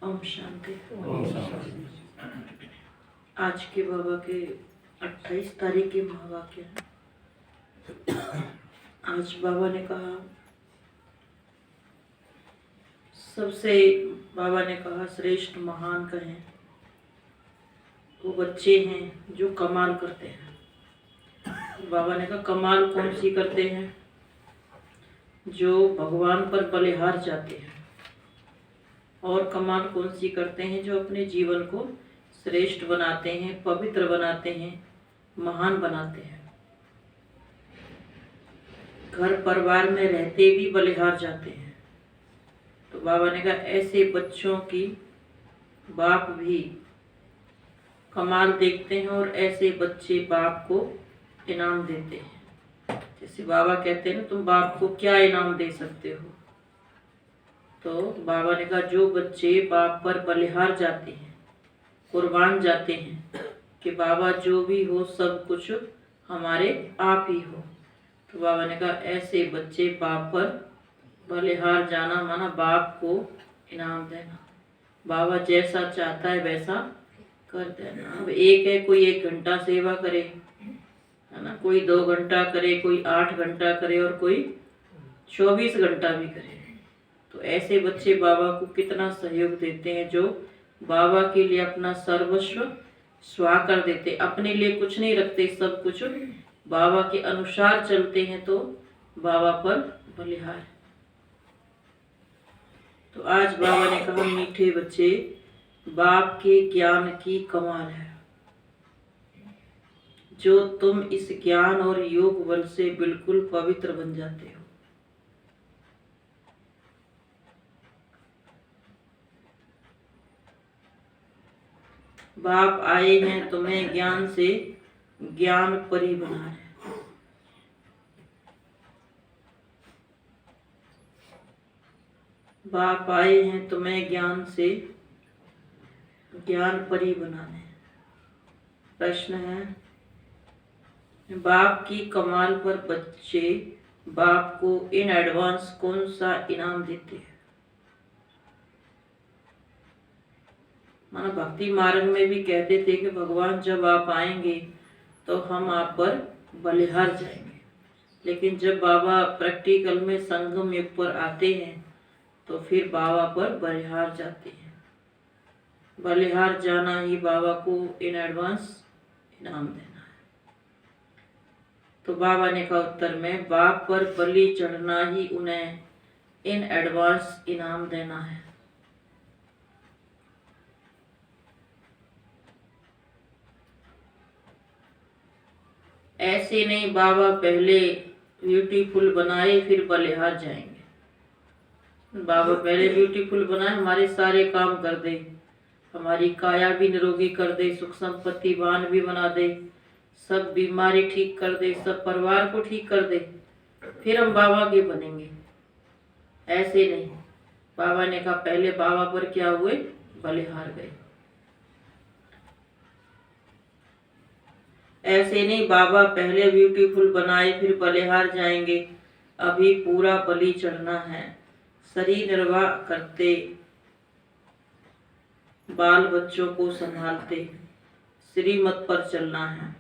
ओम शांति। ओम शांति। आज के बाबा के 28 तारीख के महावाक्य है। आज बाबा ने कहा, सबसे बाबा ने कहा श्रेष्ठ महान कहें वो बच्चे हैं जो कमाल करते हैं। बाबा ने कहा कमाल कौन सी करते हैं? जो भगवान पर बलिहार जाते हैं। और कमाल कौन सी करते हैं? जो अपने जीवन को श्रेष्ठ बनाते हैं, पवित्र बनाते हैं, महान बनाते हैं। घर परिवार में रहते भी बलिहार जाते हैं। तो बाबा ने कहा ऐसे बच्चों की बाप भी कमाल देखते हैं और ऐसे बच्चे बाप को इनाम देते हैं। जैसे बाबा कहते हैं ना, तुम बाप को क्या इनाम दे सकते हो? तो बाबा ने कहा जो बच्चे बाप पर बलिहार जाते हैं, कुर्बान जाते हैं कि बाबा जो भी हो सब कुछ हमारे आप ही हो, तो बाबा ने कहा ऐसे बच्चे बाप पर बलिहार जाना माना बाप को इनाम देना। बाबा जैसा चाहता है वैसा कर देना। अब एक है कोई 1 घंटा सेवा करे, है ना, कोई 2 घंटा करे, कोई 8 घंटा करे और कोई 24 घंटा भी करे। तो ऐसे बच्चे बाबा को कितना सहयोग देते हैं, जो बाबा के लिए अपना सर्वस्व स्वा कर देते, अपने लिए कुछ नहीं रखते, सब कुछ बाबा के अनुसार चलते हैं। तो बाबा पर बलिहार। तो आज बाबा ने कहा मीठे बच्चे, बाप के ज्ञान की कमाल है। जो तुम इस ज्ञान और योग बल से बिल्कुल पवित्र बन जाते हो। बाप आए हैं तुम्हें ज्ञान से ज्ञान परी बनाने। बाप आए हैं तुम्हें ज्ञान से ज्ञान परी बनाने। प्रश्न है, बाप की कमाल पर बच्चे बाप को इन एडवांस कौन सा इनाम देते हैं? माना भक्ति मार्ग में भी कहते थे कि भगवान जब आप आएंगे तो हम आप पर बलिहार जाएंगे। लेकिन जब बाबा प्रैक्टिकल में संगम युग पर आते हैं तो फिर बाबा पर बलिहार जाते हैं। बलिहार जाना ही बाबा को इन एडवांस इनाम देना है। तो बाबा ने कहा उत्तर में, बाप पर बलि चढ़ना ही उन्हें इन एडवांस इनाम देना है। ऐसे नहीं बाबा पहले ब्यूटीफुल बनाए फिर बलिहार जाएंगे। बाबा पहले ब्यूटीफुल बनाए, हमारे सारे काम कर दे, हमारी काया भी निरोगी कर दे, सुख संपत्तिवान भी बना दे, सब बीमारी ठीक कर दे, सब परिवार को ठीक कर दे, फिर हम बाबा के बनेंगे। ऐसे नहीं, बाबा ने कहा पहले बाबा पर क्या हुए? बलिहार गए। ऐसे नहीं बाबा पहले ब्यूटीफुल बनाए फिर बलिहार जाएंगे। अभी पूरा बलि चढ़ना है। शरीर निर्वाह करते, बाल बच्चों को संभालते, श्रीमत पर चलना है।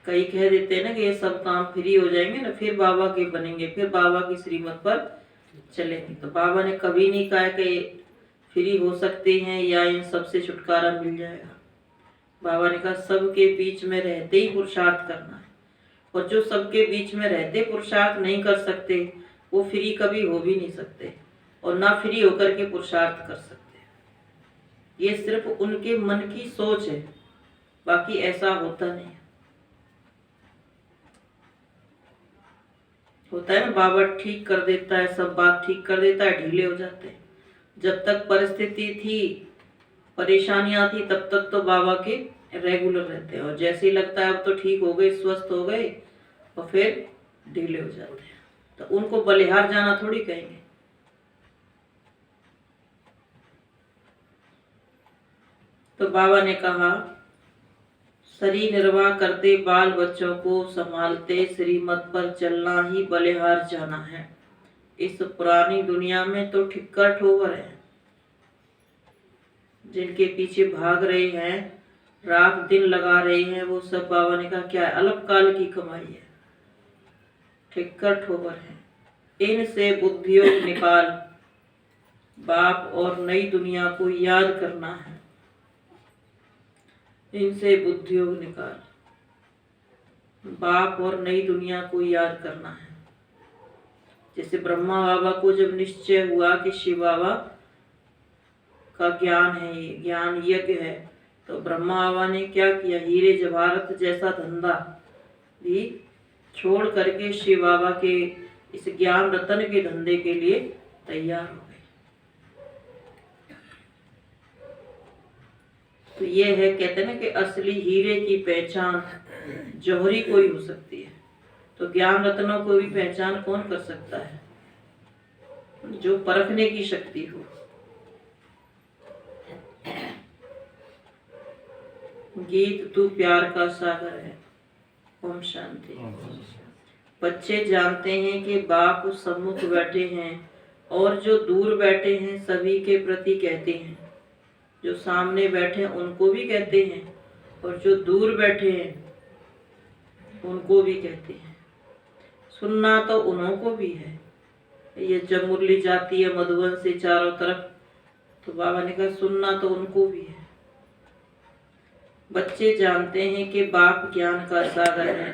कई कह देते हैं ना कि ये सब काम फ्री हो जाएंगे ना, फिर बाबा के बनेंगे, फिर बाबा की श्रीमत पर चलेंगे। तो बाबा ने कभी नहीं कहा कि फ्री हो सकते हैं या इन सबसे छुटकारा मिल जाएगा। बाबा ने कहा सबके बीच में रहते ही पुरुषार्थ करना है। और जो सबके बीच में रहते पुरुषार्थ नहीं कर सकते वो फ्री कभी हो भी नहीं सकते और ना फ्री होकर के पुरुषार्थ कर सकते। ये सिर्फ उनके मन की सोच है, बाकी ऐसा होता नहीं। होता है ना, बाबा ठीक कर देता है, सब बात ठीक कर देता है, ढीले हो जाते हैं। जब तक परिस्थिति थी, परेशानियां थी, तब तक तो बाबा के रेगुलर रहते हैं। और जैसे ही लगता है अब तो ठीक हो गए, स्वस्थ हो गए, और फिर ढीले हो जाते हैं। तो उनको बलिहार जाना थोड़ी कहेंगे। तो बाबा ने कहा शरीर निर्वाह करते, बाल बच्चों को संभालते, श्रीमत पर चलना ही बलिहार जाना है। इस पुरानी दुनिया में तो ठिक्कर ठोकर है, जिनके पीछे भाग रहे हैं, रात दिन लगा रहे हैं, वो सब बाबा ने कहा क्या है, अल्पकाल की कमाई है, ठिक्कर ठोकर है। इनसे बुद्धियोग निकाल, बाप और नई दुनिया को याद करना है। इनसे बुद्धियोग निकाल, बाप और नई दुनिया को याद करना है। जैसे ब्रह्मा बाबा को जब निश्चय हुआ कि शिव बाबा का ज्ञान है, ये ज्ञान यज्ञ है, तो ब्रह्मा बाबा ने क्या किया, हीरे जवाहरत जैसा धंधा भी छोड़ करके शिव बाबा के इस ज्ञान रतन के धंधे के लिए तैयार हो गए। तो ये है, कहते हैं ना कि असली हीरे की पहचान जौहरी को ही हो सकती है, तो ज्ञान रत्नों को भी पहचान कौन कर सकता है, जो परखने की शक्ति हो। गीत तू प्यार का सागर है। ओम शांति। बच्चे जानते हैं कि बाप सम्मुख बैठे हैं और जो दूर बैठे हैं सभी के प्रति कहते हैं, जो सामने बैठे हैं उनको भी कहते हैं और जो दूर बैठे हैं उनको भी कहते हैं। सुनना तो उन्हों को भी है। ये जब मुरली जाती है मधुबन से चारों तरफ, तो बाबा ने कहा सुनना तो उनको भी है। बच्चे जानते हैं कि बाप ज्ञान का सागर है,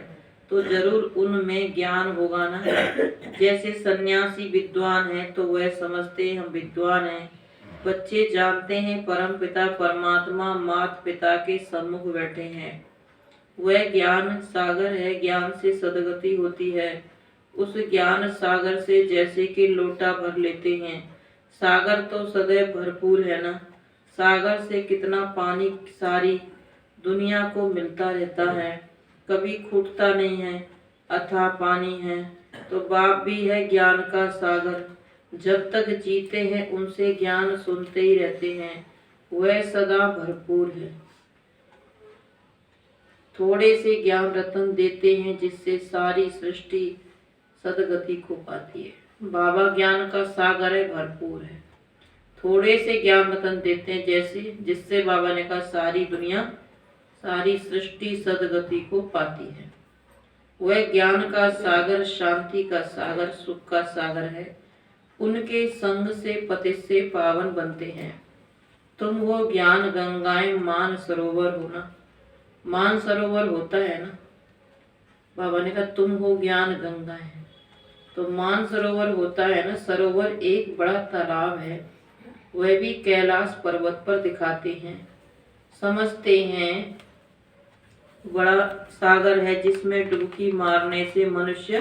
तो जरूर उनमें ज्ञान होगा ना। जैसे सन्यासी विद्वान है तो वह समझते हम विद्वान हैं। बच्चे जानते हैं परम पिता परमात्मा माता पिता के सम्मुख बैठे हैं, वह ज्ञान सागर है, ज्ञान से सदगति होती है। उस ज्ञान सागर से जैसे कि लोटा भर लेते हैं, सागर तो सदैव भरपूर है ना। सागर से कितना पानी सारी दुनिया को मिलता रहता है, कभी खूटता नहीं है, अथाह पानी है। तो बाप भी है ज्ञान का सागर, जब तक जीते हैं उनसे ज्ञान सुनते ही रहते हैं, वह सदा भरपूर है। थोड़े से ज्ञान रतन देते हैं जिससे सारी सृष्टि सदगति को पाती है। बाबा ज्ञान का सागर है, भरपूर है। थोड़े से ज्ञान रतन देते हैं जैसे जिससे बाबा ने कहा सारी दुनिया सारी सृष्टि सदगति को पाती है। वह ज्ञान का सागर, शांति का सागर, सुख का सागर है। उनके संग से पति से पावन बनते हैं। तुम हो ज्ञान गंगाएं, मान सरोवर हो ना। मान सरोवर होता है ना, बाबा ने कहा तुम हो ज्ञान गंगाएं, तो मान सरोवर होता है ना। सरोवर एक बड़ा तालाब है, वह भी कैलाश पर्वत पर दिखाते हैं। समझते हैं बड़ा सागर है जिसमें डुबकी मारने से मनुष्य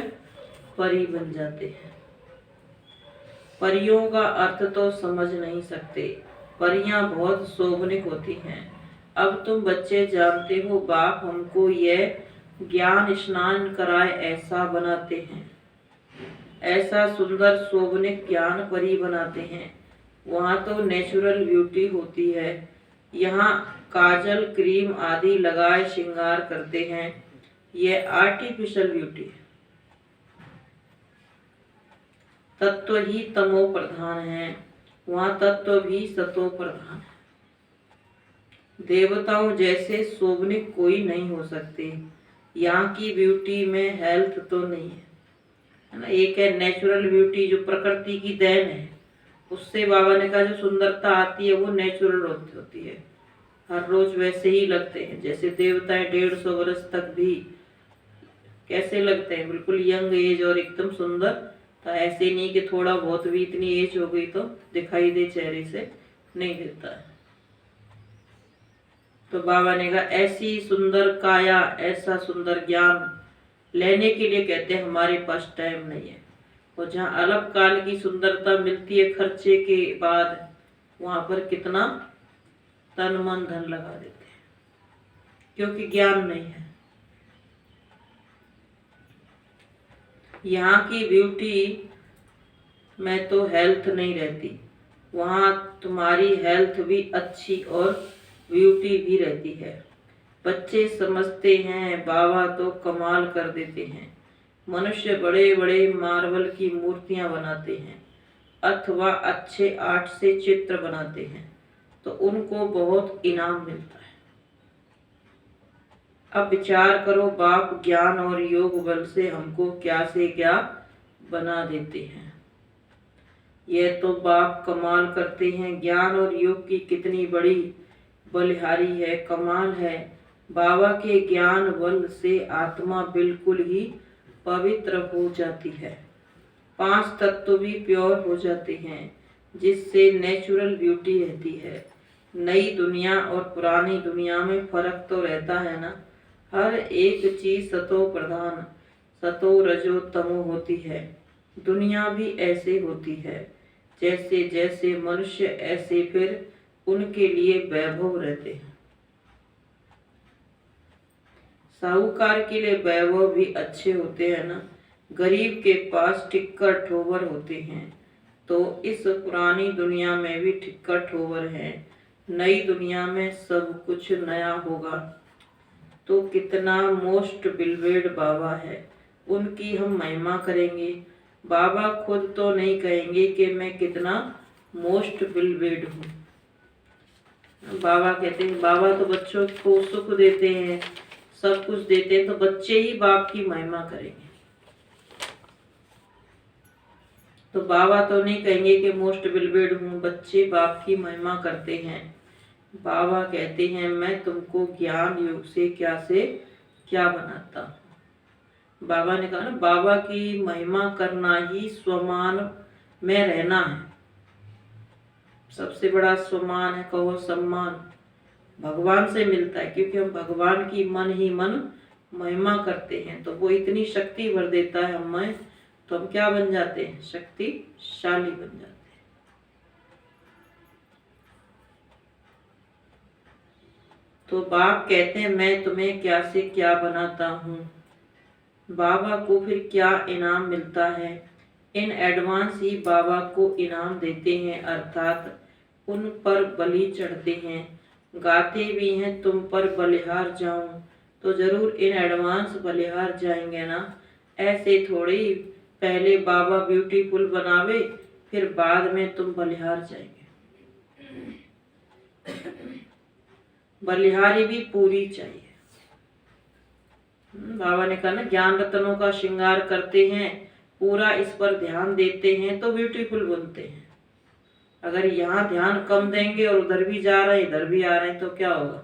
परी बन जाते हैं। परियों का अर्थ तो समझ नहीं सकते, परियां बहुत शोभनिक होती हैं। अब तुम बच्चे जानते हो बाप हमको यह ज्ञान स्नान कराए ऐसा बनाते हैं, ऐसा सुंदर शोभनिक ज्ञान परी बनाते हैं। वहाँ तो नेचुरल ब्यूटी होती है, यहाँ काजल क्रीम आदि लगाए श्रृंगार करते हैं, यह आर्टिफिशियल ब्यूटी है। तत्व ही तमो प्रधान है, वहाँ तत्व भी सतो प्रधान है। देवताओं जैसे शोभनिक कोई नहीं हो सकते। यहाँ की ब्यूटी में हेल्थ तो नहीं है ना। एक है नेचुरल ब्यूटी जो प्रकृति की देन है, उससे बाबा ने कहा जो सुंदरता आती है वो नेचुरल होती है, हर रोज वैसे ही लगते हैं। जैसे देवताएं 150 वर्ष तक भी कैसे लगते हैं, बिल्कुल यंग एज और एकदम सुंदर। तो ऐसे नहीं कि थोड़ा बहुत भी इतनी एज हो गई तो दिखाई दे चेहरे से, नहीं देता है। तो बाबा ने कहा ऐसी सुंदर काया, ऐसा सुंदर ज्ञान लेने के लिए कहते हैं हमारे पास टाइम नहीं है। और जहाँ अल्पकाल की सुंदरता मिलती है खर्चे के बाद, वहां पर कितना तन मन धन लगा देते हैं, क्योंकि ज्ञान नहीं है। यहाँ की ब्यूटी में तो हेल्थ नहीं रहती, वहाँ तुम्हारी हेल्थ भी अच्छी और ब्यूटी भी रहती है। बच्चे समझते हैं बाबा तो कमाल कर देते हैं, मनुष्य बड़े बड़े मार्बल की मूर्तियां बनाते हैं अथवा अच्छे आर्ट से चित्र बनाते हैं तो उनको बहुत इनाम मिलता है। अब विचार करो, बाप ज्ञान और योग बल से हमको क्या से क्या बना देते हैं। यह तो बाप कमाल करते हैं। ज्ञान और योग की कितनी बड़ी बलिहारी है, कमाल है। बाबा के ज्ञान बल से आत्मा बिल्कुल ही पवित्र हो जाती है। 5 तत्व भी प्योर हो जाते हैं, जिससे नेचुरल ब्यूटी रहती है। नई दुनिया और पुरानी दुनिया में फर्क तो रहता है ना। हर एक चीज सतो प्रधान, सतो रजो तमो होती है। दुनिया भी ऐसे होती है। जैसे जैसे मनुष्य ऐसे फिर उनके लिए वैभव रहते हैं। साहूकार के लिए वैभव भी अच्छे होते हैं ना। गरीब के पास टिक्कर ठोबर होते हैं। तो इस पुरानी दुनिया में भी टिक्कर ठोबर है। नई दुनिया में सब कुछ नया होगा। तो कितना मोस्ट बिलवेड बाबा है, उनकी हम महिमा करेंगे। बाबा खुद तो नहीं कहेंगे कि मैं कितना मोस्ट बिलवेड हूँ। बाबा कहते हैं, बाबा तो बच्चों को सुख देते हैं, सब कुछ देते हैं, तो बच्चे ही बाप की महिमा करेंगे। तो बाबा तो नहीं कहेंगे कि मोस्ट बिलवेड हूँ, बच्चे बाप की महिमा करते हैं। बाबा कहते हैं, मैं तुमको ज्ञान योग से क्या बनाता हूँ। बाबा ने कहा ना, बाबा की महिमा करना ही स्वमान में रहना है। सबसे बड़ा स्वमान है, कहो सम्मान, भगवान से मिलता है। क्योंकि हम भगवान की मन ही मन महिमा करते हैं, तो वो इतनी शक्ति भर देता है हमें, तो हम क्या बन जाते हैं, शक्तिशाली बन जाते हैं। तो बाप कहते हैं, मैं तुम्हें क्या से क्या बनाता हूँ। बाबा को फिर क्या इनाम मिलता है। इन एडवांस ही बाबा को इनाम देते हैं, अर्थात उन पर बलि चढ़ते हैं। गाते भी हैं, तुम पर बलिहार जाऊं, तो जरूर इन एडवांस बलिहार जाएंगे ना। ऐसे थोड़ी पहले बाबा ब्यूटीफुल बनावे, फिर बाद में तुम बलिहार जाएंगे। बलिहारी भी पूरी चाहिए। बाबा ने कहा ना, ज्ञान रत्नों का श्रृंगार करते हैं, पूरा इस पर ध्यान देते हैं तो ब्यूटीफुल बनते हैं। अगर यहाँ ध्यान कम देंगे और उधर भी जा रहे हैं इधर भी आ रहे हैं तो क्या होगा,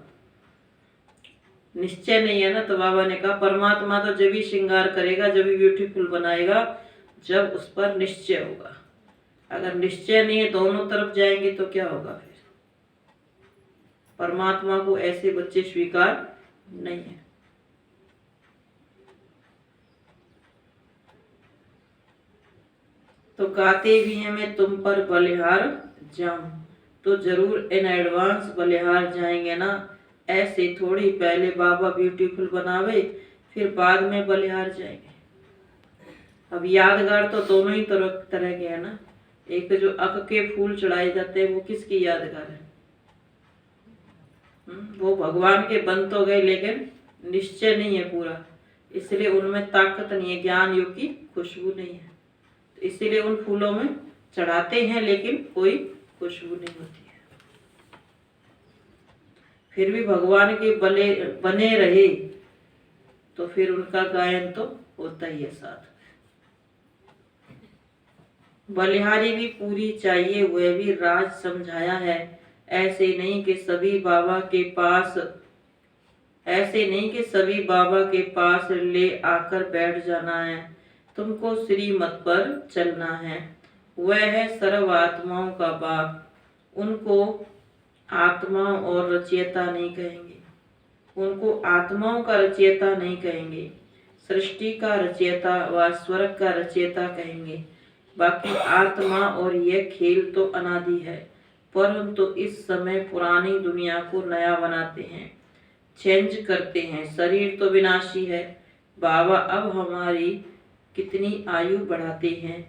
निश्चय नहीं है ना। तो बाबा ने कहा, परमात्मा तो जब भी श्रृंगार करेगा, जब भी ब्यूटीफुल बनाएगा, जब उस पर निश्चय होगा। अगर निश्चय नहीं है, दोनों तरफ जाएंगे तो क्या होगा फिर। परमात्मा को ऐसे बच्चे स्वीकार नहीं है। तो गाते भी हैं, मैं तुम पर बलिहार जाऊं, तो जरूर इन एडवांस बलिहार जाएंगे ना। ऐसे थोड़ी पहले बाबा ब्यूटीफुल बनावे, फिर बाद में बलिहार जाएंगे। अब यादगार तो दोनों ही तरह के है ना। एक जो अक के फूल चढ़ाए जाते हैं, वो किसकी यादगार है, वो भगवान के बन तो गए, लेकिन निश्चय नहीं है पूरा, इसलिए उनमें ताकत नहीं है, ज्ञान योग की खुशबू नहीं है। तो इसीलिए उन फूलों में चढ़ाते हैं, लेकिन कोई खुशबू नहीं होती है। फिर भी भगवान के बने रहे तो फिर उनका गायन तो होता ही है साथ। बलिहारी भी पूरी चाहिए, वह भी राज समझाया है। ऐसे नहीं कि सभी बाबा के पास ले आकर बैठ जाना है। तुमको श्रीमत पर चलना है। वह है सर्व आत्माओं का बाप। उनको आत्माओं और रचयिता नहीं कहेंगे, उनको आत्माओं का रचयिता नहीं कहेंगे, सृष्टि का रचयिता व स्वर्ग का रचयिता कहेंगे। बाकी आत्मा और यह खेल तो अनादि है, परंतु इस समय पुरानी दुनिया को नया बनाते हैं, चेंज करते हैं। शरीर तो विनाशी है। बाबा अब हमारी कितनी आयु बढ़ाते हैं,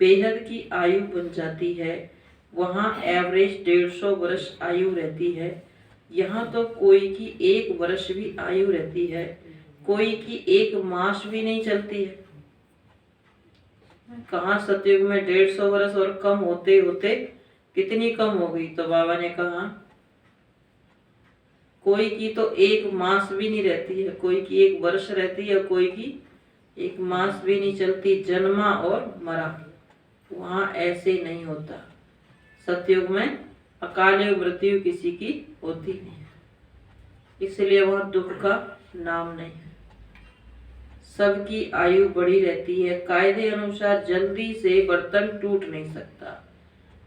बेहद की आयु बन जाती है। वहाँ एवरेज 150 वर्ष आयु रहती है, यहाँ तो कोई की 1 वर्ष भी आयु रहती है, कोई की 1 मास भी नहीं चलती है। कहाँ सतयुग में 150 वर्ष और कम होते होते कितनी कम हो गई। तो बाबा ने कहा कोई की तो 1 मास भी नहीं रहती है, कोई की 1 वर्ष रहती है, कोई की 1 मास भी नहीं चलती, जन्मा और मरा। वहां ऐसे नहीं होता। सतयुग में अकाल मृत्यु किसी की होती नहीं है, इसलिए वहां दुख का नाम नहीं है। सबकी आयु बढ़ी रहती है। कायदे अनुसार जल्दी से बर्तन टूट नहीं सकता।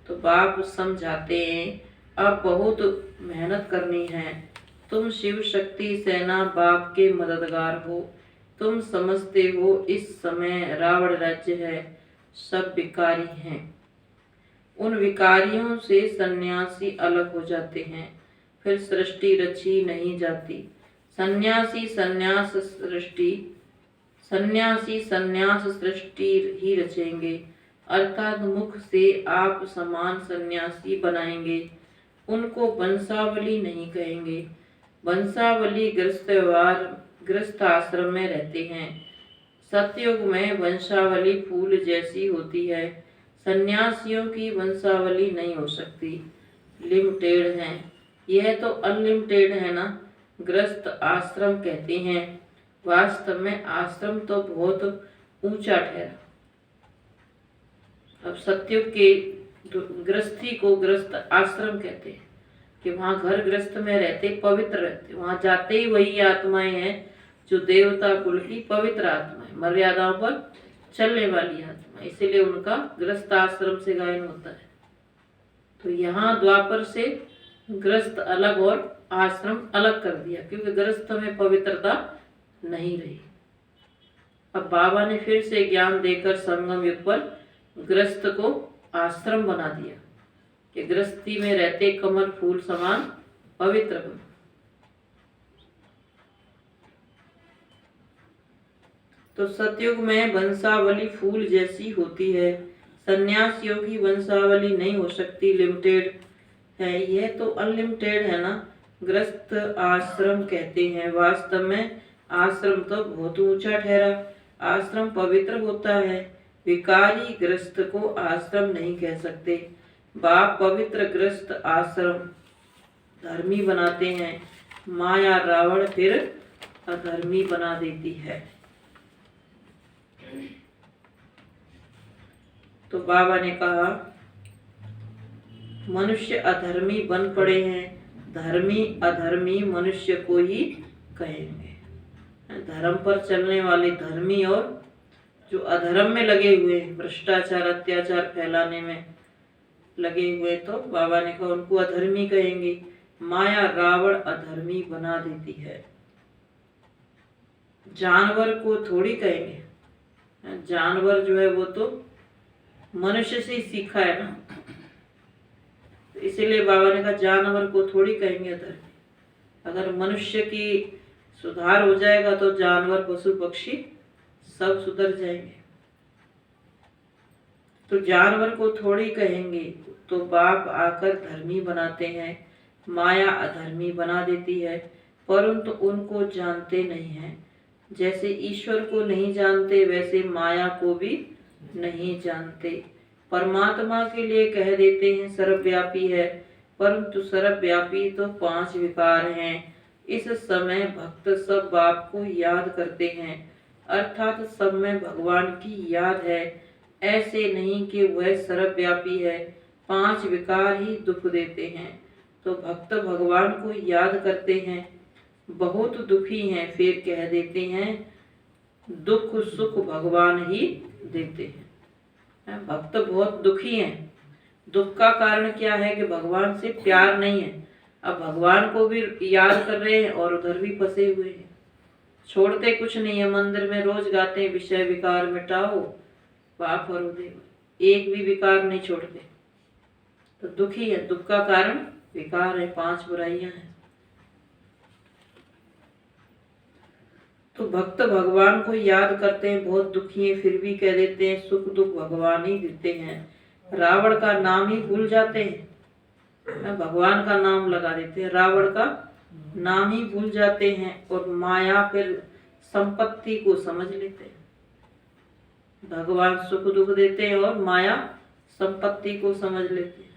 तो बाप समझाते हैं अब बहुत मेहनत करनी है। तुम शिव शक्ति सेना बाप के मददगार हो। तुम समझते हो इस समय रावण राज्य है, सब विकारी हैं। उन विकारियों से सन्यासी अलग हो जाते हैं, फिर सृष्टि रची नहीं जाती। सन्यासी सन्यास सृष्टि ही रचेंगे, अर्थात मुख से आप समान सन्यासी बनाएंगे। उनको वंशावली नहीं कहेंगे। वंशावली गृहस्थ आश्रम में रहते हैं। सतयुग में वंशावली फूल जैसी होती है। सन्यासियों की वंशावली नहीं हो सकती, लिमिटेड है। यह तो अनलिमिटेड है ना। गृहस्थ आश्रम कहते हैं, वास्तव में आश्रम तो बहुत ऊंचा ठहरा। अब सतयुग के गृहस्थी को गृहस्थ आश्रम कहते हैं कि वहां घर गृहस्थ में रहते, पवित्र रहते। वहां जाते ही वही आत्माएं हैं जो देवता कुल की पवित्र आत्माएं, मर्यादाओं पर चलने वाली आत्मा, इसीलिए उनका गृहस्थ आश्रम से गायन होता है। तो यहाँ द्वापर से गृहस्थ अलग और आश्रम अलग कर दिया, क्योंकि गृहस्थ में पवित्रता नहीं रही। अब बाबा ने फिर से ज्ञान देकर संगम युग पर गृहस्थ को आश्रम बना दिया कि गृहस्थी में रहते कमल फूल समान पवित्र बनो। तो सतयुग में वंशावली फूल जैसी होती है। सन्यासियों की वंशावली नहीं हो सकती, लिमिटेड है। यह तो अनलिमिटेड है ना। गृहस्थ आश्रम कहते हैं, वास्तव में आश्रम तो बहुत ऊंचा ठहरा। आश्रम पवित्र होता है, विकारी गृहस्थ को आश्रम नहीं कह सकते। बाप पवित्र गृहस्थ आश्रम धर्मी बनाते हैं, माया रावण फिर अधर्मी बना देती है। तो बाबा ने कहा मनुष्य अधर्मी बन पड़े हैं, धर्मी अधर्मी मनुष्य को ही कहेंगे। धर्म पर चलने वाले धर्मी और जो अधर्म में लगे हुए हैं, भ्रष्टाचार अत्याचार फैलाने में लगे हुए, तो बाबा ने कहा उनको अधर्मी कहेंगे। माया रावण अधर्मी बना देती है। जानवर को थोड़ी कहेंगे, जानवर जो है वो तो मनुष्य से ही सीखा है ना। इसीलिए बाबा ने कहा जानवर को थोड़ी कहेंगे अधर्मी। अगर मनुष्य की सुधार हो जाएगा तो जानवर पशु पक्षी सब सुधर जाएंगे। तो जानवर को थोड़ी कहेंगे। तो बाप आकर धर्मी बनाते हैं, माया अधर्मी बना देती है, परंतु उनको जानते नहीं हैं। जैसे ईश्वर को नहीं जानते वैसे माया को भी नहीं जानते। परमात्मा के लिए कह देते हैं सर्वव्यापी है, परंतु सर्वव्यापी तो 5 विकार हैं। इस समय भक्त सब बाप को याद करते हैं, अर्थात सब में भगवान की याद है। ऐसे नहीं कि वह सर्वव्यापी है, 5 विकार ही दुख देते हैं। तो भक्त भगवान को याद करते हैं, बहुत दुखी हैं, फिर कह देते हैं दुख सुख भगवान ही देते हैं। भक्त बहुत दुखी हैं। दुख का कारण क्या है कि भगवान से प्यार नहीं है। अब भगवान को भी याद कर रहे हैं और उधर भी फंसे हुए हैं, छोड़ते कुछ नहीं है। मंदिर में रोज गाते हैं विषय विकार मिटाओ पाप हरो देव, एक भी विकार नहीं छोड़ते। तो दुखी है, दुख का कारण विकार है, 5 बुराइयां हैं। तो भक्त भगवान को याद करते हैं, बहुत दुखी है, फिर भी कह देते हैं सुख दुख भगवान ही देते हैं। रावण का नाम ही भूल जाते हैं, भगवान का नाम लगा देते हैं, रावण का नाम ही भूल जाते हैं। और माया फिर संपत्ति को समझ लेते हैं। भगवान सुख दुख देते हैं और माया संपत्ति को समझ लेते हैं।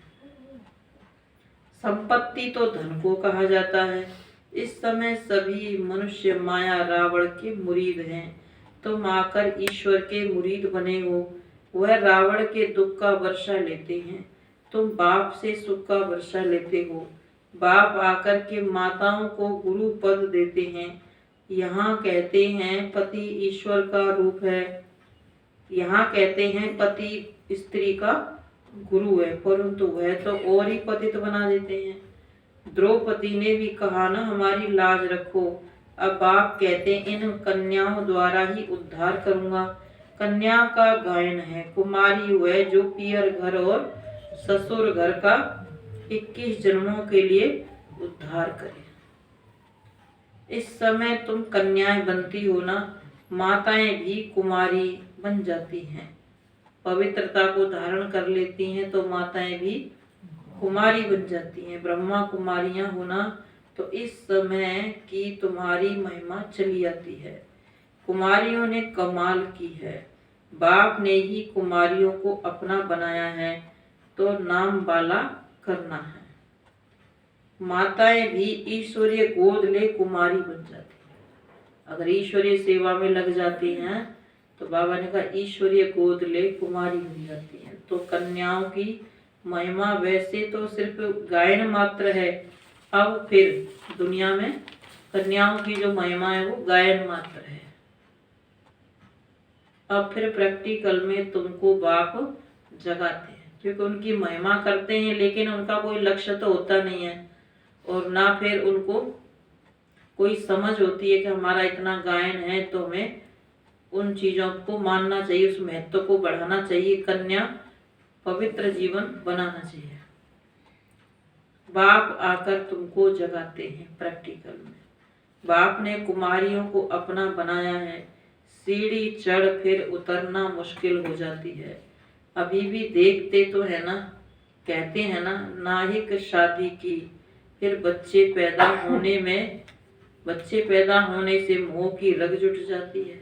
संपत्ति तो धन को कहा जाता है। इस समय सभी मनुष्य माया रावण के मुरीद हैं। तुम आकर ईश्वर के मुरीद बने हो। वह रावण के दुख का वर्षा लेते हैं, तुम बाप से सुख का वर्षा लेते हो। बाप आकर के माताओं को गुरु पद देते हैं। यहाँ कहते हैं पति ईश्वर का रूप है, यहाँ कहते हैं पति स्त्री का गुरु है, परंतु वह तो और ही पतित बना देते हैं। द्रौपदी ने भी कहा ना हमारी लाज रखो। अब बाप कहते इन कन्याओं द्वारा ही उद्धार करूंगा। कन्या का गायन है, कुमारी वह जो पियर घर और ससुर घर का 21 जन्मों के लिए उद्धार करे। इस समय तुम कन्याएं बनती हो ना, माताएं भी कुमारी बन जाती हैं, पवित्रता को धारण कर लेती हैं, तो माताएं भी कुमारी बन जाती हैं। ब्रह्मा कुमारियां होना तो इस समय की तुम्हारी महिमा चली आती है। कुमारियों ने कमाल की है। बाप ने ही कुमारियों को अपना बनाया है, तो नाम बाला करना है। माताएं भी ईश्वरीय गोद ले कुमारी बन जाती हैं। अगर ईश्वरीय सेवा में लग जाती हैं तो बाबा ने कहा ईश्वरीय गोद ले कुमारी बन जाती हैं। तो कन्याओं की महिमा वैसे तो सिर्फ गायन मात्र है, अब फिर दुनिया में कन्याओं की जो महिमा है वो गायन मात्र है। अब फिर प्रैक्टिकल में तुमको बाप जगाते हैं, क्योंकि उनकी महिमा करते हैं लेकिन उनका कोई लक्ष्य तो होता नहीं है, और ना फिर उनको कोई समझ होती है कि हमारा इतना गायन है तो हमें उन चीज़ों को मानना चाहिए, उस महत्व को बढ़ाना चाहिए, कन्या पवित्र जीवन बनाना चाहिए। बाप आकर तुमको जगाते हैं प्रैक्टिकल में। बाप ने कुमारियों को अपना बनाया है। सीढ़ी चढ़ फिर उतरना मुश्किल हो जाती है। अभी भी देखते तो है ना, कहते हैं ना, नाहिक शादी की फिर बच्चे पैदा होने से मोह की रग जुट जाती है।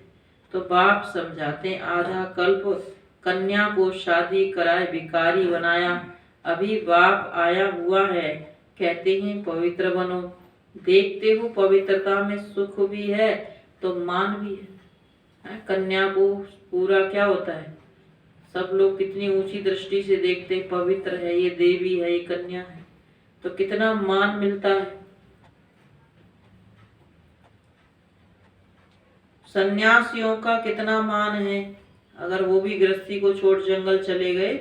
तो बाप समझाते हैं आधा कल्प कन्या को शादी कराए भिखारी बनाया, अभी बाप आया हुआ है, कहते हैं पवित्र बनो। देखते हो पवित्रता में सुख भी है तो मान भी है। कन्या को पूरा क्या होता है, सब लोग कितनी ऊंची दृष्टि से देखते हैं, पवित्र है, ये देवी है, ये कन्या है, तो कितना मान मिलता है। सन्यासियों का कितना मान है, अगर वो भी गृहस्थी को छोड़ जंगल चले गए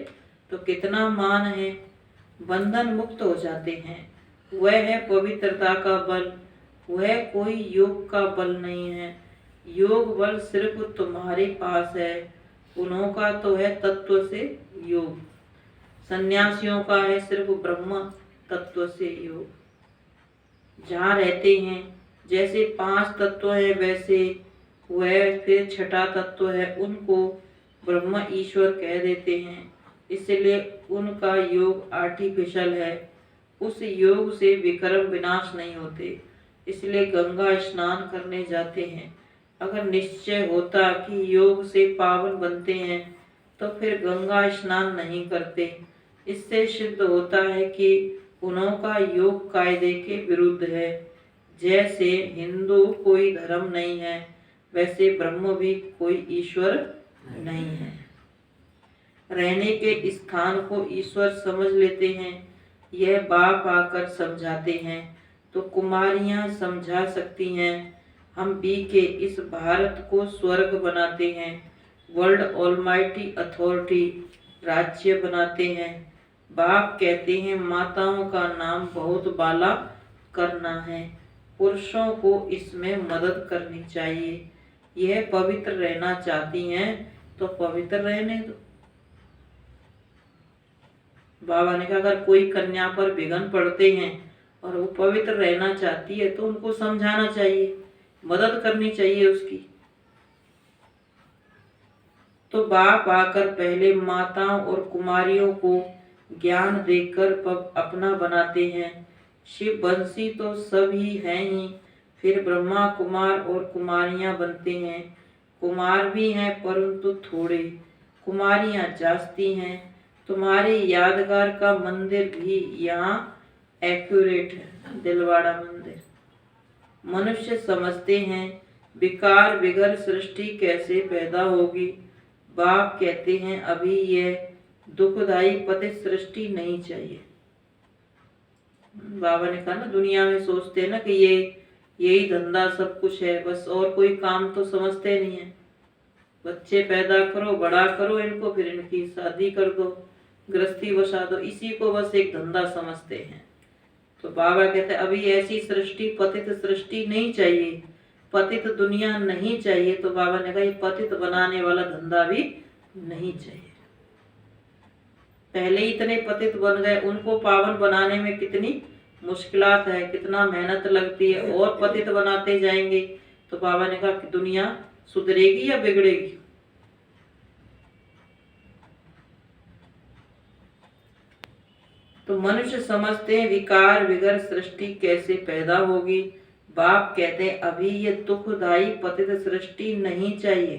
तो कितना मान है, बंधन मुक्त हो जाते हैं। वह है पवित्रता का बल, वह कोई योग का बल नहीं है। योग बल सिर्फ तुम्हारे पास है, उन्हों का तो है तत्व से योग। सन्यासियों का है सिर्फ ब्रह्म तत्व से योग। जहाँ रहते हैं जैसे 5 तत्व है वैसे वह फिर 6ठा तत्व है, उनको ब्रह्म ईश्वर कह देते हैं, इसलिए उनका योग आर्टिफिशियल है। उस योग से विक्रम विनाश नहीं होते, इसलिए गंगा स्नान करने जाते हैं। अगर निश्चय होता कि योग से पावन बनते हैं तो फिर गंगा स्नान नहीं करते। इससे सिद्ध होता है कि उन्हों का योग कायदे के विरुद्ध है। जैसे हिंदू कोई धर्म नहीं है, वैसे ब्रह्म भी कोई ईश्वर नहीं है। रहने के स्थान को ईश्वर समझ लेते हैं, यह बाप आकर समझाते हैं, तो कुमारियां समझा सकती हैं। हम बी के इस भारत को स्वर्ग बनाते हैं, वर्ल्ड ऑलमाइटी अथॉरिटी राज्य बनाते हैं। बाप कहते हैं माताओं का नाम बहुत बाला करना है, पुरुषों को इसमें मदद करनी चाहिए। यह पवित्र रहना चाहती हैं तो पवित्र रहने दो। बाबा ने कहा अगर कोई कन्या पर विघ्न पड़ते हैं और वो पवित्र रहना चाहती है तो उनको समझाना चाहिए, मदद करनी चाहिए उसकी। तो बाप आकर पहले माताओं और कुमारियों को ज्ञान देकर अपना बनाते हैं। शिव बंसी तो सब ही हैं ही, फिर ब्रह्मा कुमार और कुमारियां बनते हैं। कुमार भी हैं परंतु थोड़े, कुमारियां जास्ती हैं। तुम्हारे यादगार का मंदिर भी यहाँ एक्यूरेट है, दिलवाड़ा मंदिर। मनुष्य समझते हैं विकार बिगर सृष्टि कैसे पैदा होगी। बाप कहते हैं अभी यह दुखदायी पतित सृष्टि नहीं चाहिए। बाबा ने कहा ना, दुनिया में सोचते हैं ना कि ये यही धंधा सब कुछ है, बस और कोई काम तो समझते नहीं है। बच्चे पैदा करो, बड़ा करो इनको, फिर इनकी शादी कर दो, गृहस्थी बसा दो, इसी को बस एक धंधा समझते हैं। तो बाबा कहते हैं अभी ऐसी सृष्टि, पतित सृष्टि नहीं चाहिए, पतित दुनिया नहीं चाहिए। तो बाबा ने कहा ये पतित बनाने वाला धंधा भी नहीं चाहिए। पहले ही इतने पतित बन गए, उनको पावन बनाने में कितनी मुश्किलात है, कितना मेहनत लगती है, और पतित बनाते जाएंगे। तो बाबा ने कहा कि दुनिया सुधरेगी या बिगड़ेगी। तो मनुष्य समझते हैं विकार बिगर सृष्टि कैसे पैदा होगी। बाप कहते हैं अभी ये दुखदायी पतित सृष्टि नहीं चाहिए,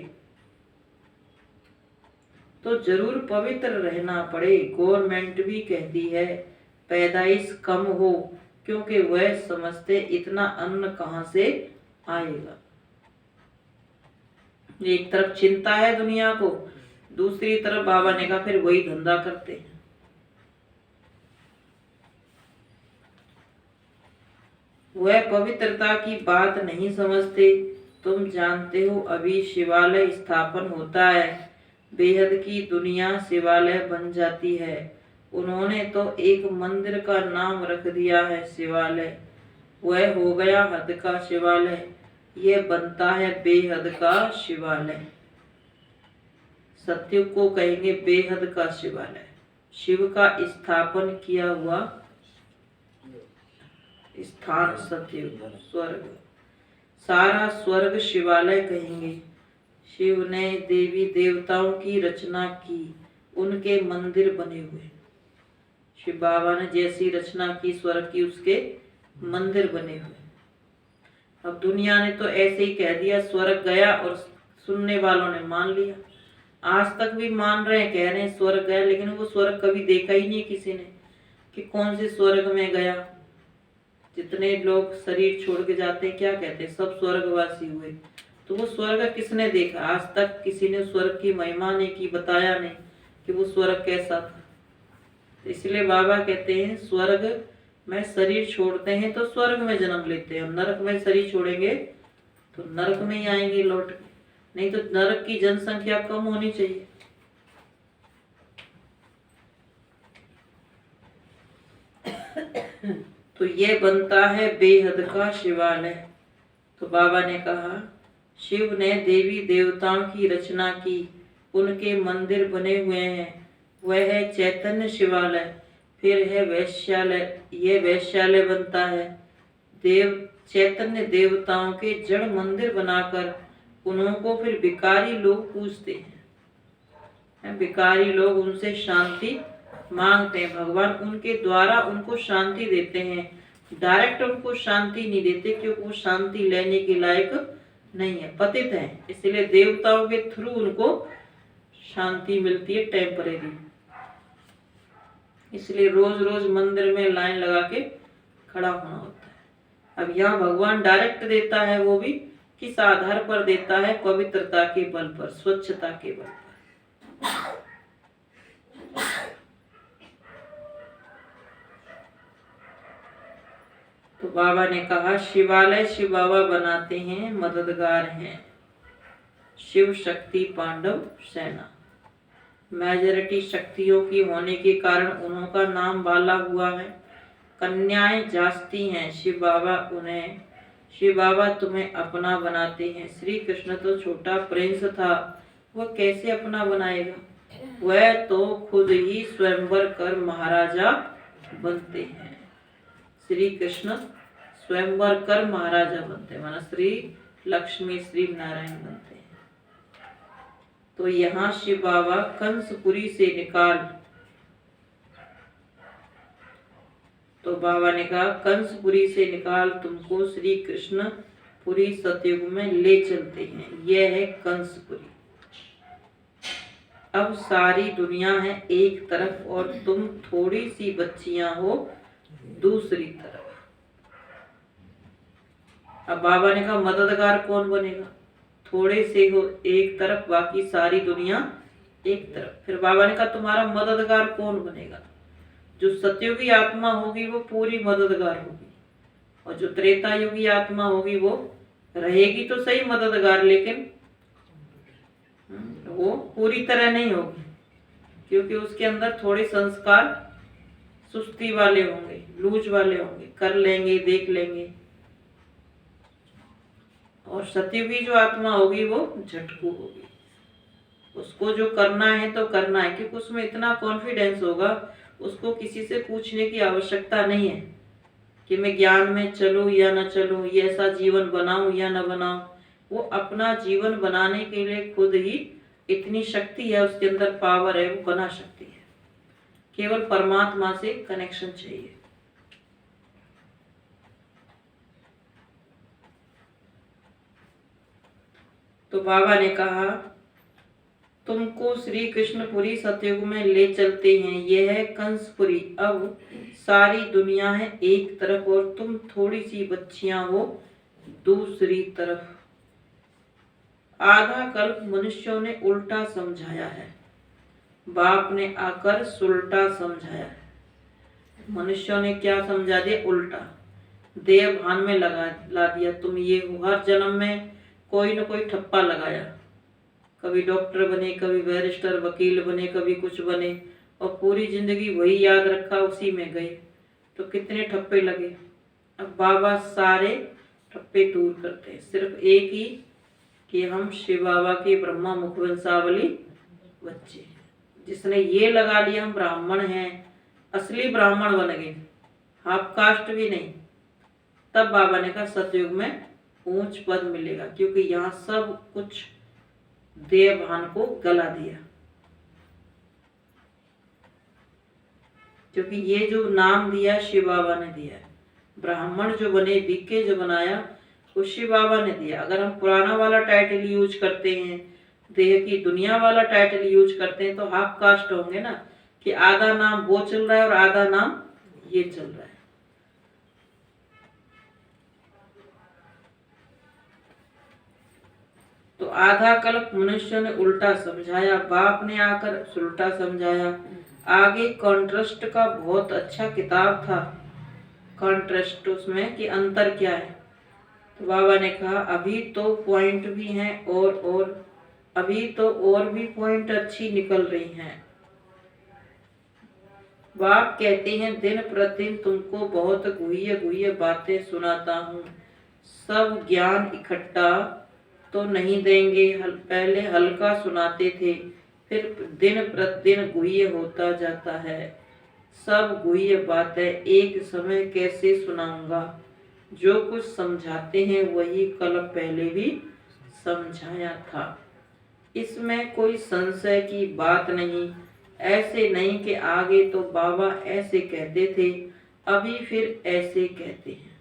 तो जरूर पवित्र रहना पड़े। गवर्नमेंट भी कहती है पैदाइश कम हो, क्योंकि वह समझते इतना अन्न कहां से आएगा। एक तरफ चिंता है दुनिया को, दूसरी तरफ बाबा ने कहा फिर वही धंधा करते हैं। वह पवित्रता की बात नहीं समझते। तुम जानते हो अभी शिवालय स्थापन होता है, बेहद की दुनिया शिवालय बन जाती है। उन्होंने तो एक मंदिर का नाम रख दिया है शिवालय, वह हो गया हद का शिवालय। यह बनता है बेहद का शिवालय। सत्युग को कहेंगे बेहद का शिवालय, शिव का स्थापन किया हुआ स्थान सत्युग, स्वर्ग। सारा स्वर्ग शिवालय कहेंगे। शिव ने देवी देवताओं की रचना की, उनके मंदिर बने हुए। शिव बाबा ने जैसी रचना की स्वर्ग की, उसके मंदिर बने हुए। अब दुनिया ने तो ऐसे ही कह दिया स्वर्ग गया, और सुनने वालों ने मान लिया। आज तक भी मान रहे हैं, कह रहे हैं स्वर्ग गया, लेकिन वो स्वर्ग कभी देखा ही नहीं किसी ने कि कौन से स्वर्ग में गया। जितने लोग शरीर छोड़ के जाते हैं क्या कहते हैं, सब स्वर्गवासी हुए। तो वो स्वर्ग किसने देखा? आज तक किसी ने स्वर्ग की महिमा नहीं की, बताया नहीं कि वो स्वर्ग कैसा था। इसलिए बाबा कहते हैं स्वर्ग में शरीर छोड़ते हैं तो स्वर्ग में जन्म लेते हैं, नरक में शरीर छोड़ेंगे तो नरक में ही आएंगे लौट के। नहीं तो नरक की जनसंख्या कम होनी चाहिए। तो ये बनता है बेहद का शिवालय। तो बाबा ने कहा शिव ने देवी देवताओं की रचना की, उनके मंदिर बने हुए हैं। वह है चैतन्य शिवालय। फिर है वैश्यालय, यह वैश्यालय बनता है। देव चैतन्य देवताओं के जड़ मंदिर बनाकर उनको फिर भिखारी लोग पूजते हैं। भिखारी लोग उनसे शांति मांगते हैं, भगवान उनके द्वारा उनको शांति देते हैं। डायरेक्ट उनको शांति नहीं देते, क्योंकि वो शांति लेने के लायक नहीं है, पतित है। इसलिए देवताओं के थ्रू उनको शांति मिलती है टेम्परेरी। इसलिए रोज रोज मंदिर में लाइन लगा के खड़ा होना होता है। अब यहाँ भगवान डायरेक्ट देता है, वो भी किस आधार पर देता है? पवित्रता के बल पर, स्वच्छता के बल पर। तो बाबा ने कहा शिवालय शिव बाबा बनाते हैं, मददगार हैं। शिव शक्ति पांडव सेना, मेजॉरिटी शक्तियों की होने के कारण उनका नाम बाला हुआ है। कन्याएं जास्ती हैं, शिव बाबा तुम्हें अपना बनाते हैं। श्री कृष्ण तो छोटा प्रिंस था, वह कैसे अपना बनाएगा? वह तो खुद ही स्वयंवर कर महाराजा बनते हैं। श्री कृष्ण स्वयंवर कर महाराजा बनते हैं, माना श्री लक्ष्मी श्री नारायण बनते हैं। तो यहाँ शिव बाबा कंसपुरी से निकाल, तो बाबा ने कहा कंसपुरी से निकाल तुमको श्री कृष्ण पुरी सतयुग में ले चलते हैं। यह है कंसपुरी। अब सारी दुनिया है एक तरफ और तुम थोड़ी सी बच्चियां हो दूसरी तरफ। अब बाबा ने कहा मददगार कौन बनेगा? थोड़े से हो एक तरफ, बाकी सारी दुनिया एक तरफ। फिर बाबा ने कहा तुम्हारा मददगार कौन बनेगा? जो सतयुगी आत्मा होगी वो पूरी मददगार होगी, और जो त्रेता युगी आत्मा होगी वो रहेगी तो सही मददगार, लेकिन वो पूरी तरह नहीं होगी, क्योंकि उसके अंदर थोड़े संस्कार सुस्ती वाले होंगे, लूज वाले होंगे, कर लेंगे, देख लेंगे। और सतयुगी जो आत्मा होगी वो झटकू होगी, उसको जो करना है तो करना है, क्योंकि उसमें इतना कॉन्फिडेंस होगा, उसको किसी से पूछने की आवश्यकता नहीं है कि मैं ज्ञान में चलूं या न चलूं, ये ऐसा जीवन बनाऊं या न बनाऊं। वो अपना जीवन बनाने के लिए खुद ही इतनी शक्ति है, उसके अंदर पावर है, वो बना सकती है। केवल परमात्मा से कनेक्शन चाहिए। तो बाबा ने कहा तुमको श्री कृष्णपुरी सतयुग में ले चलते हैं। यह है कंसपुरी। अब सारी दुनिया है एक तरफ और तुम थोड़ी सी बच्चियां हो दूसरी तरफ। आधा कल्प मनुष्यों ने उल्टा समझाया है, बाप ने आकर सुलटा समझाया है। मनुष्यों ने क्या समझा दिया? उल्टा। देह भान में ला दिया। तुम ये हो, हर जन्म में कोई न कोई ठप्पा लगाया, कभी डॉक्टर बने, कभी बैरिस्टर वकील बने, कभी कुछ बने, और पूरी जिंदगी वही याद रखा, उसी में गए, तो कितने ठप्पे लगे। अब बाबा सारे ठप्पे दूर करते हैं, सिर्फ एक ही कि हम शिव बाबा के ब्रह्मा मुखवंशावली बच्चे हैं। जिसने ये लगा लिया हम ब्राह्मण हैं, असली ब्राह्मण बन गए, हाफ कास्ट भी नहीं, तब बाबा ने कहा सतयुग में ऊंच पद मिलेगा, क्योंकि यहाँ सब कुछ देह भान को गला दिया। क्योंकि ये जो नाम दिया शिव बाबा ने दिया, ब्राह्मण जो बने, बीके जो बनाया, वो शिव बाबा ने दिया। अगर हम पुराना वाला टाइटल यूज करते हैं, देह की दुनिया वाला टाइटल यूज करते हैं, तो हाफ कास्ट होंगे ना, कि आधा नाम वो चल रहा है और आधा नाम ये चल रहा है। तो आधा कल्प मनुष्य ने उल्टा समझाया, बाप ने आकर सुलटा समझाया। आगे कॉन्ट्रास्ट का बहुत अच्छा किताब था, कॉन्ट्रास्ट, उसमें कि अंतर क्या है। तो बाबा ने कहा अभी तो पॉइंट भी हैं और अभी तो और भी पॉइंट अच्छी निकल रही हैं। बाप कहते हैं दिन प्रतिदिन तुमको बहुत गुह्य गुह्य बातें सुनाता हूँ। सब ज्ञान इकट्ठा तो नहीं देंगे, पहले हल्का सुनाते थे, फिर दिन प्रतिदिन गुह्य होता जाता है। सब गुह्य बातें एक समय कैसे सुनाऊंगा? जो कुछ समझाते हैं वही कल पहले भी समझाया था, इसमें कोई संशय की बात नहीं। ऐसे नहीं कि आगे तो बाबा ऐसे कहते थे, अभी फिर ऐसे कहते हैं।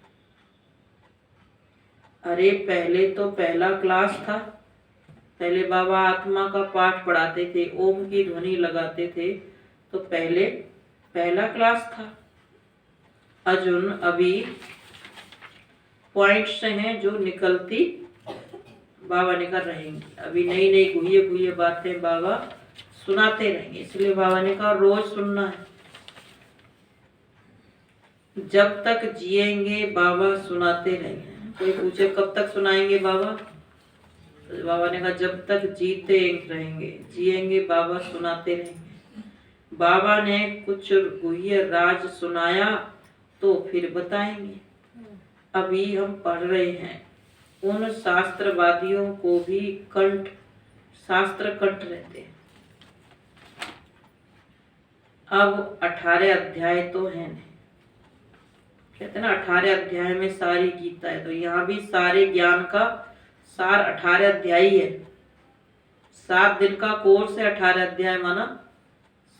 अरे पहले तो पहला क्लास था, पहले बाबा आत्मा का पाठ पढ़ाते थे, ओम की ध्वनि लगाते थे, तो पहले पहला क्लास था। अर्जुन अभी पॉइंट्स हैं जो निकलती बाबा ने कर रहेंगी, अभी नई नई गुह्य गुह्य बातें बाबा सुनाते रहेंगे, इसलिए बाबा ने कहा रोज सुनना है। जब तक जिएंगे बाबा सुनाते रहेंगे। कोई पूछे कब तक सुनाएंगे बाबा, तो बाबा ने कहा जब तक जीते रहेंगे, जिएंगे बाबा सुनाते रहेंगे। बाबा ने कुछ गुह्य राज सुनाया तो फिर बताएंगे। अभी हम पढ़ रहे हैं, उन शास्त्रवादियों को भी शास्त्र कंठ रहते हैं। अब 18 अध्याय तो है नहीं, कहते ना 18 अध्याय में सारी गीता है, तो यहाँ भी सारे ज्ञान का सार 18 अध्याय है। 7 दिन का कोर्स है, 18 अध्याय माना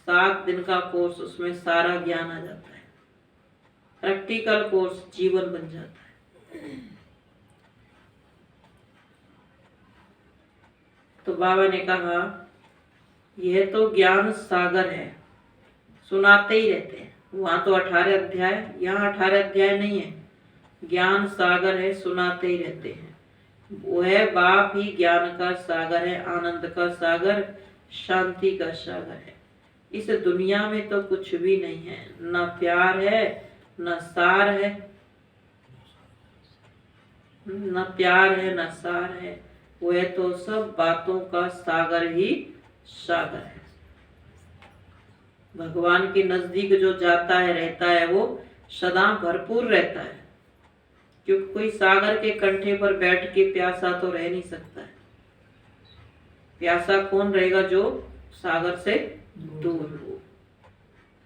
7 दिन का कोर्स, उसमें सारा ज्ञान आ जाता है। प्रैक्टिकल कोर्स जीवन बन जाता है। तो बाबा ने कहा यह तो ज्ञान सागर है, सुनाते ही रहते हैं। वहां तो 18 अध्याय, यहाँ 18 अध्याय नहीं है, ज्ञान सागर है, सुनाते ही रहते हैं। वह बाप ही ज्ञान का सागर है, आनंद का सागर, शांति का सागर है। इस दुनिया में तो कुछ भी नहीं है, न प्यार है, न सार है, न प्यार है, न सार है। वह तो सब बातों का सागर ही सागर है। भगवान के नजदीक जो जाता है, रहता है, वो सदा भरपूर रहता है, क्योंकि कोई सागर के कंठे पर बैठ के प्यासा तो रह नहीं सकता है। प्यासा कौन रहेगा? जो सागर से दूर हो।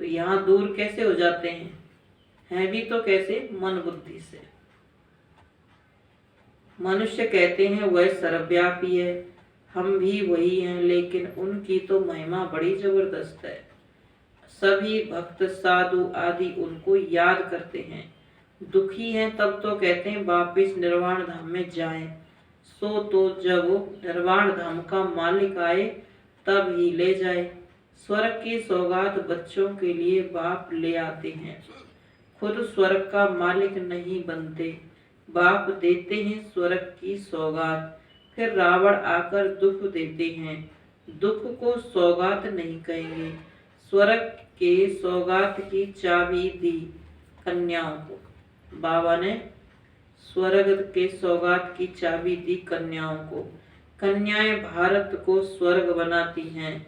तो यहाँ दूर कैसे हो जाते हैं भी तो कैसे? मन बुद्धि से। मनुष्य कहते हैं वह सर्वव्यापी है, हम भी वही हैं, लेकिन उनकी तो महिमा बड़ी जबरदस्त है। सभी भक्त साधु आदि उनको याद करते हैं। दुखी हैं तब तो कहते हैं वापिस निर्वाण धाम में जाएं। सो तो जब निर्वाण धाम का मालिक आए तब ही ले जाए। स्वर्ग की सौगात बच्चों के लिए बाप ले आते हैं, खुद स्वर्ग का मालिक नहीं बनते। बाप देते हैं स्वर्ग की सौगात, फिर रावण आकर दुख देते हैं। दुख को सौगात नहीं कहेंगे। स्वर्ग के सौगात की चाबी दी कन्याओं को। बाबा ने स्वर्ग के सौगात की चाबी दी कन्याओं को। कन्याएं भारत को स्वर्ग बनाती हैं।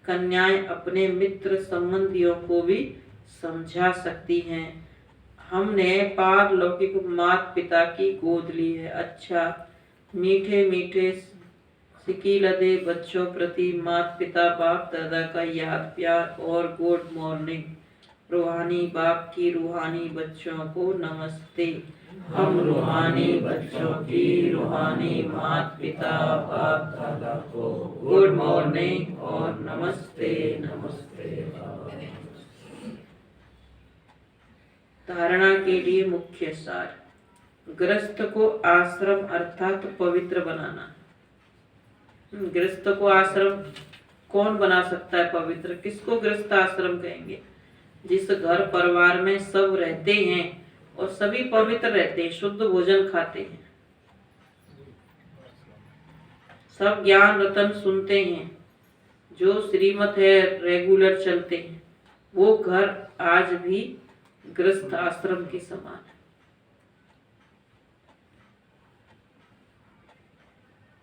कन्याएं अपने मित्र संबंधियों को भी समझा सकती हैं। हमने पारलौकिक माता पिता की गोद ली है। अच्छा, मीठे मीठे सिकीलदे बच्चों प्रति माता पिता बाप दादा का याद प्यार और गुड मॉर्निंग। रूहानी बाप की रूहानी बच्चों को नमस्ते। हम रूहानी बच्चों की रूहानी माता पिता बाप दादा को गुड मॉर्निंग और नमस्ते नमस्ते। धारणा के लिए मुख्य सार। गृहस्थ को आश्रम अर्थात पवित्र बनाना। गृहस्थ को आश्रम कौन बना सकता है पवित्र? किसको गृहस्थ आश्रम कहेंगे? जिस घर परिवार में सब रहते हैं और सभी पवित्र रहते हैं, शुद्ध भोजन खाते हैं, सब ज्ञान रतन सुनते हैं, जो श्रीमत है रेगुलर चलते हैं, वो घर आज भी गृहस्थ आश्रम के समान है।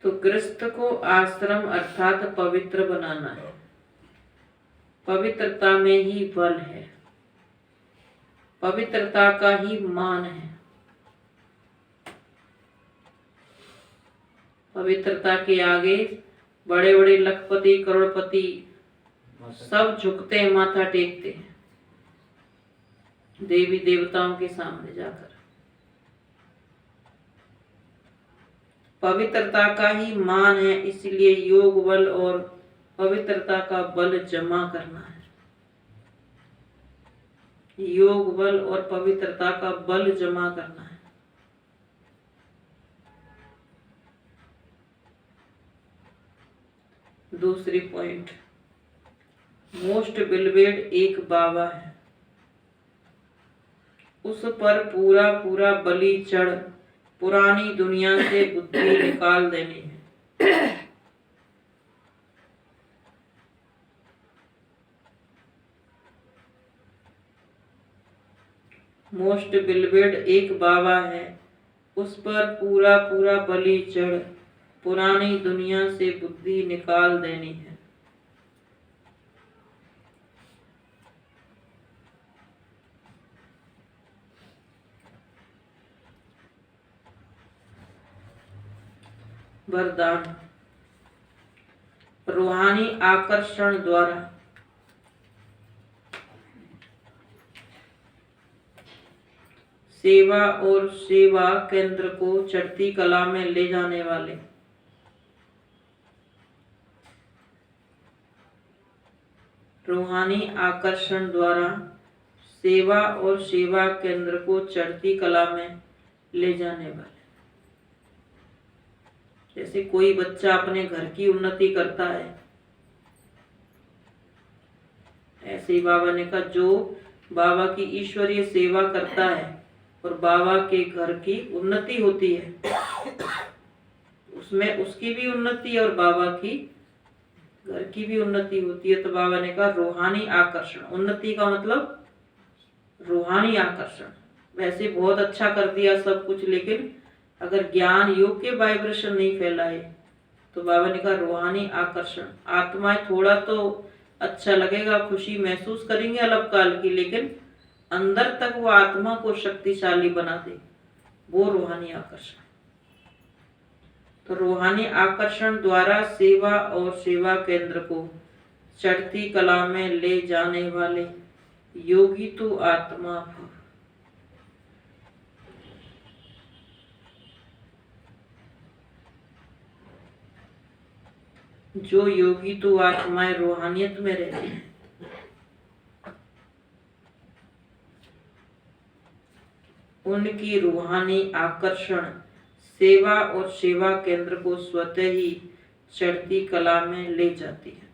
तो गृहस्थ को आश्रम अर्थात पवित्र बनाना है। पवित्रता में ही बल है, पवित्रता का ही मान है। पवित्रता के आगे बड़े बड़े लखपति करोड़पति सब झुकते हैं, माथा टेकते हैं देवी देवताओं के सामने जाकर। पवित्रता का ही मान है, इसलिए योग बल और पवित्रता का बल जमा करना है। योग बल और पवित्रता का बल जमा करना है। दूसरी पॉइंट, मोस्ट बिलवेड एक बाबा है, उस पर पूरा पूरा बलि चढ़ पुरानी दुनिया से बुद्धि निकाल देनी है। मोस्ट बिलवेड एक बाबा है, उस पर पूरा पूरा बलि चढ़ पुरानी दुनिया से बुद्धि निकाल देनी है। वरदान। रूहानी आकर्षण द्वारा सेवा और सेवा केंद्र को चढ़ती कला में ले जाने वाले रूहानी आकर्षण द्वारा सेवा और सेवा केंद्र को चढ़ती कला में ले जाने वाले। जैसे कोई बच्चा अपने घर की उन्नति करता है, ऐसे ही बाबा ने कहा जो बाबा की ईश्वरीय सेवा करता है और बाबा के घर की उन्नति होती है, उसमें उसकी भी उन्नति और बाबा की घर की भी उन्नति होती है। तो बाबा ने कहा रूहानी आकर्षण, उन्नति का मतलब रूहानी आकर्षण। वैसे बहुत अच्छा कर दिया सब कुछ, लेकिन अगर ज्ञान योग के वाइब्रेशन नहीं फैलाए तो बाबा ने कहा रूहानी आकर्षण। आत्माएं थोड़ा तो अच्छा लगेगा, खुशी महसूस करेंगे अल्पकाल की, लेकिन अंदर तक वो आत्मा को शक्तिशाली बना दे, वो रूहानी आकर्षण। तो रूहानी आकर्षण द्वारा सेवा और सेवा केंद्र को चढ़ती कला में ले जाने वाले योगी तो आत्मा भव। जो योगी तो आत्माएं रूहानियत में रहती हैं, उनकी रूहानी आकर्षण सेवा और सेवा केंद्र को स्वतः ही चढ़ती कला में ले जाती है।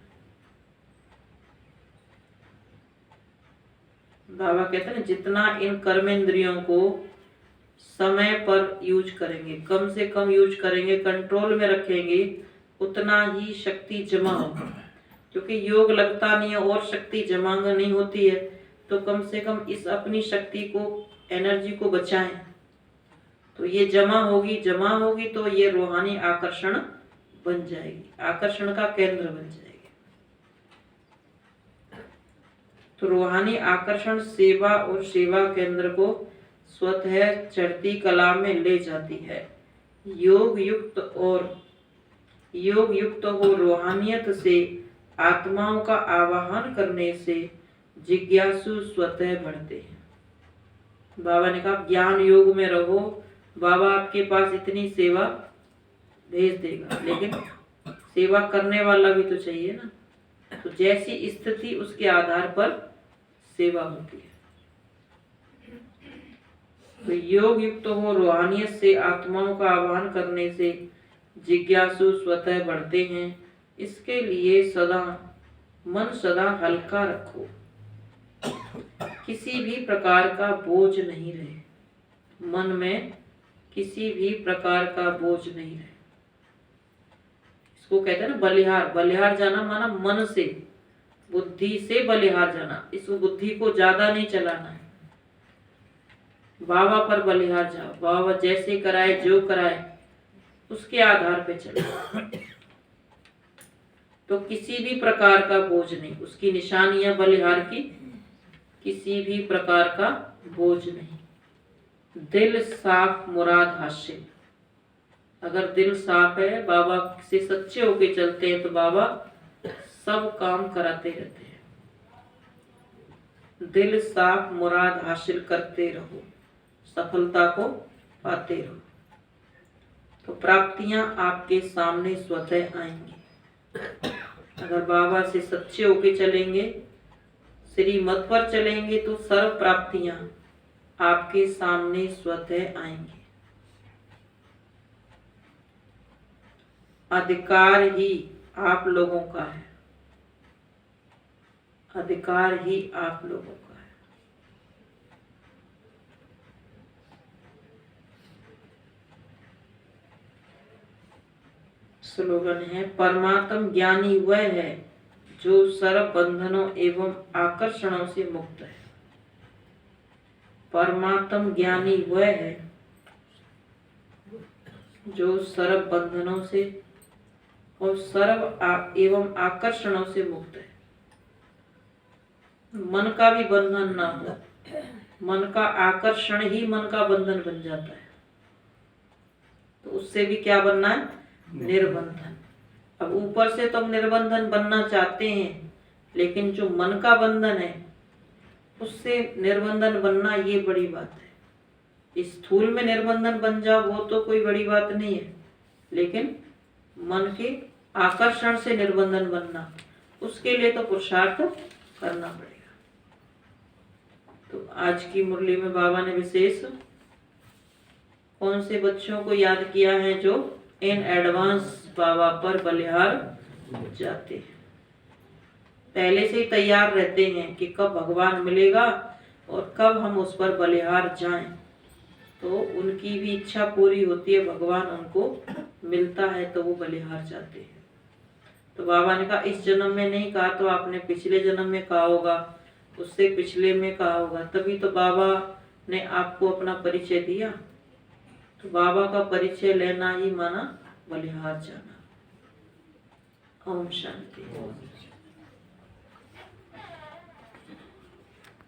बाबा कहते हैं जितना इन कर्मेंद्रियों को समय पर यूज करेंगे, कम से कम यूज करेंगे, कंट्रोल में रखेंगे, उतना ही शक्ति जमा होगी। क्योंकि योग लगता नहीं है और शक्ति जमा नहीं होती है, तो कम से कम इस अपनी शक्ति को, एनर्जी को बचाएं। तो ये जमा होगी तो ये रूहानी आकर्षण बन जाएगी, आकर्षण का केंद्र बन जाएगी। तो रूहानी आकर्षण सेवा और सेवा केंद्र को स्वतः चढ़ती कला में ले जाती है। योग युक्त हो रूहानियत से आत्माओं का आवाहन करने से जिज्ञासु स्वतः बढ़ते हैं। बाबा ने कहा ज्ञान योग में रहो, बाबा आपके पास इतनी सेवा भेज देगा, लेकिन सेवा करने वाला भी तो चाहिए ना। तो जैसी स्थिति उसके आधार पर सेवा होती है। तो योग युक्त हो रूहानियत से आत्माओं का आह्वान करने से जिज्ञासु स्वतः बढ़ते हैं। इसके लिए मन सदा हल्का रखो, किसी भी प्रकार का बोझ नहीं रहे, मन में किसी भी प्रकार का बोझ नहीं रहे। इसको कहते हैं ना बलिहार। बलिहार जाना माना मन से, बुद्धि से बलिहार जाना। इस बुद्धि को ज्यादा नहीं चलाना है, बाबा पर बलिहार जाओ। बाबा जैसे कराए, जो कराए, उसके आधार पे चलो। तो किसी भी प्रकार का बोझ नहीं, उसकी निशानियां बलिहार की, किसी भी प्रकार का बोझ नहीं। दिल साफ मुराद हासिल। अगर दिल साफ है, बाबा से सच्चे होके चलते हैं, तो बाबा सब काम कराते रहते हैं। दिल साफ मुराद हासिल करते रहो, सफलता को पाते रहो, तो प्राप्तियां आपके सामने स्वतः आएंगी। अगर बाबा से सच्चे होके चलेंगे, श्रीमत पर चलेंगे, तो सर्व प्राप्तियां आपके सामने स्वतः आएंगी। अधिकार ही आप लोगों का है, अधिकार ही आप लोगों का है। स्लोगन है, परमात्म ज्ञानी वह है जो सर्व बंधनों एवं आकर्षणों से मुक्त है। परमात्म ज्ञानी वह है जो सर्व बंधनों से और सर्व एवं आकर्षणों से मुक्त है। मन का भी बंधन ना हो, मन का आकर्षण ही मन का बंधन बन जाता है, तो उससे भी क्या बनना है? निर्बंधन। अब ऊपर से तो हम निर्बंधन बनना चाहते हैं, लेकिन जो मन का बंधन है उससे निर्बंधन बनना, ये बड़ी बात है। इस स्थूल में निर्बंधन बन जाओ, वो तो कोई बड़ी बात नहीं है, लेकिन मन के आकर्षण से निर्बंधन बनना, उसके लिए तो पुरुषार्थ करना पड़ेगा। तो आज की मुरली में बाबा ने विशेष कौन से बच्चों को याद किया है जो इन एडवांस बाबा पर बलिहार जाते हैं। पहले से ही तैयार रहते हैं कि कब भगवान मिलेगा और कब हम उस पर बलिहार जाएं। तो उनकी भी इच्छा पूरी होती है, भगवान उनको मिलता है तो वो बलिहार जाते हैं। तो बाबा ने कहा इस जन्म में नहीं कहा तो आपने पिछले जन्म में कहा होगा, उससे पिछले में कहा होगा, तभी तो बाबा ने आपको अपना परिचय दिया। तो बाबा का परिचय लेना ही माना बलिहार जाना। ओम शांति।